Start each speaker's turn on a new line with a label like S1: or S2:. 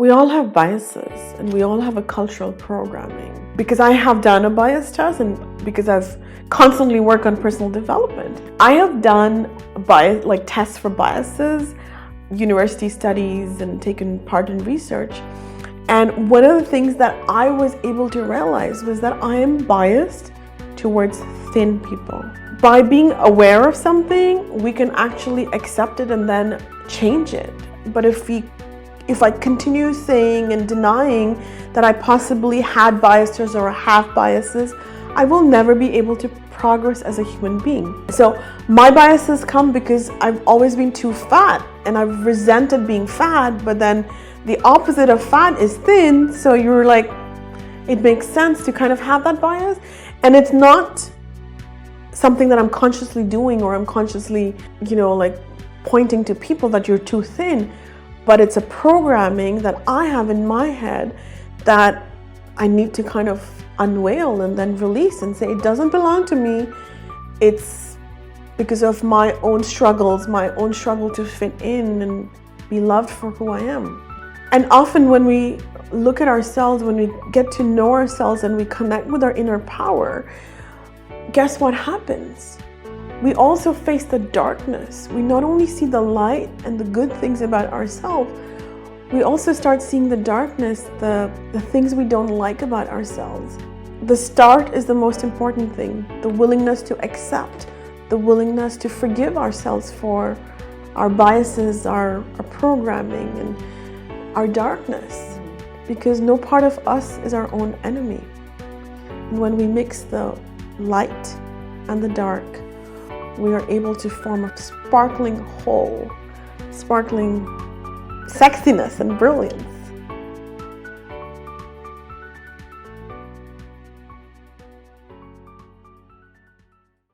S1: We all have biases and we all have a cultural programming. Because I have done a bias test and because I've constantly worked on personal development, I have done tests for biases, university studies, and taken part in research. And one of the things that I was able to realize was that I am biased towards thin people. By being aware of something, we can actually accept it and then change it. But if I continue saying and denying that I possibly had biases or have biases, I will never be able to progress as a human being. So my biases come because I've always been too fat and I've resented being fat, but then the opposite of fat is thin. So you're like, it makes sense to kind of have that bias. And it's not something that I'm consciously doing or I'm consciously, pointing to people that you're too thin. But it's a programming that I have in my head that I need to kind of unveil and then release and say it doesn't belong to me. It's because of my own struggles, my own struggle to fit in and be loved for who I am. And often when we look at ourselves, when we get to know ourselves and we connect with our inner power, guess what happens? We also face the darkness. We not only see the light and the good things about ourselves, we also start seeing the darkness, the things we don't like about ourselves. The start is the most important thing, the willingness to accept, the willingness to forgive ourselves for our biases, our programming, and our darkness. Because no part of us is our own enemy. And when we mix the light and the dark, we are able to form a sparkling whole, sparkling sexiness and brilliance.